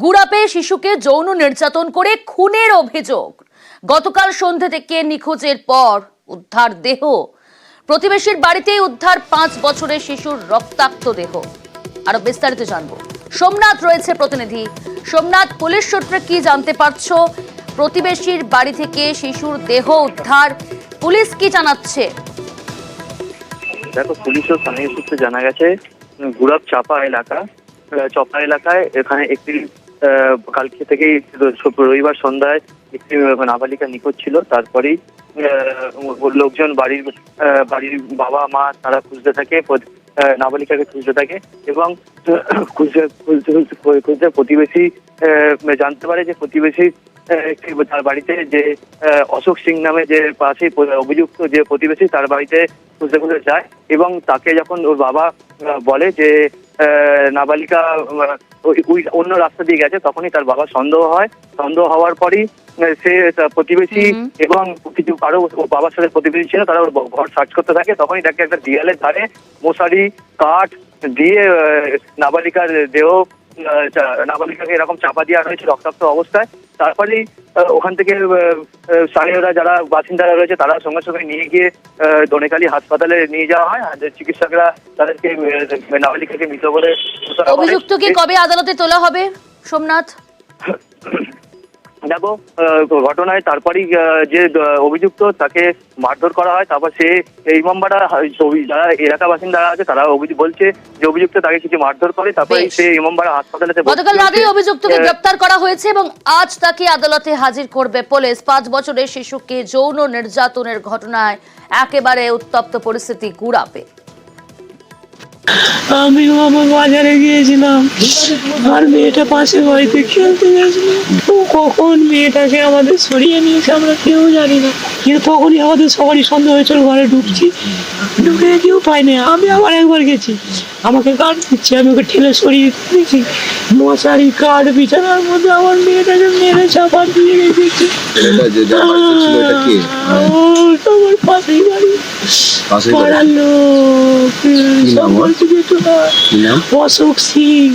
গুড়াপে শিশুকে যৌন নির্যাতন করে খুনের অভিযোগ। গতকাল সন্ধ্যে থেকে নিখোঁজের পর উদ্ধার দেহ। প্রতিবেশীর বাড়িতেই উদ্ধার 5 বছরের শিশুর রক্তাক্ত দেহ। আরো বিস্তারিত জানবো, সোমনাথ রয়েছে প্রতিনিধি। সোমনাথ, পুলিশ সূত্রে কি জানতে পারছো? প্রতিবেশীর বাড়ি থেকে শিশুর দেহ উদ্ধার, পুলিশ কি জানাচ্ছে? দেখো, পুলিশ ও স্থানীয় সূত্রে জানা গেছে গুড়াপ চাপা এলাকায় এখানে একটি কালকে থেকেই রবিবার সন্ধ্যায় একটি নাবালিকা নিখোঁজ ছিল। তারপরেই লোকজন বাড়ির বাবা মা তারা খুঁজতে থাকে, নাবালিকাকে খুঁজতে থাকে এবং খুঁজতে প্রতিবেশী জানতে পারে যে প্রতিবেশী তার বাড়িতে যে অশোক সিং নামে যে পাশে অভিযুক্ত যে প্রতিবেশী তার বাড়িতে খুঁজতে যায় এবং তাকে যখন ওর বাবা বলে যে নাবালিকা অন্য রাস্তা দিয়ে গেছে, তখনই তার বাবা সন্দেহ হওয়ার পরই সে প্রতিবেশী এবং কিছু আরো বাবার সাথে প্রতিবেশী ছিল, তারা ওর ঘর সার্চ করতে থাকে। তখনই তাকে একটা দেয়ালের ধারে মশারি কাঠ দিয়ে নাবালিকার দেহ নাবালিকাকে এরকম চাপা দেওয়া হয়েছে রক্তাক্ত অবস্থায়। তারপরেই ওখান থেকে স্থানীয়রা যারা বাসিন্দারা রয়েছে তারা সঙ্গে সঙ্গে নিয়ে গিয়ে দনেকালী হাসপাতালে নিয়ে যাওয়া হয়। আর চিকিৎসকরা তাদেরকে নাবালিকাকে মৃত বলে। অভিযুক্তকে কবে আদালতে তোলা হবে সোমনাথ? দেখো, ঘটনায় তারপরই যে অভিযুক্ত তাকে মারধর করা হয়। তারপর সে এই মামলাটা যারা এলাকা বাসিন্দারা আছে তারা বলছে যে অভিযুক্ত তাকে কিছু মারধর করে, তারপরে সে ইমামবাড়া হাসপাতালে গতকাল রাতেই অভিযুক্তকে গ্রেফতার করা হয়েছে এবং আজ তাকে আদালতে হাজির করবে পুলিশ। 5 বছরের শিশুকে যৌন নির্যাতনের ঘটনায় একেবারে উত্তপ্ত পরিস্থিতি গুড়াপে। আমি আমার বাজারে গিয়েছিলাম আর মেয়েটা পাশের বাড়িতে খেলতে গেছিল। ও কখন মেয়েটাকে আমাদের সরিয়ে নিয়েছে আমরা কেউ জানি না, কিন্তু তখনই আমাদের সবারই সন্দেহ হয়েছিল। ঘরে ঢুকে কেউ পাইনি। আমি আবার একবার গেছি, আমাকে কাঠ দিচ্ছে, আমি ওকে ঠেলে সরিয়ে দিয়েছি। মশারি কাঠ বিছানার মধ্যে আমার মেয়েটাকে মেরে চাপা দিয়ে রেখেছি। আমার পাশেই বাড়ি, পাড়ার লোক অশোক সিং।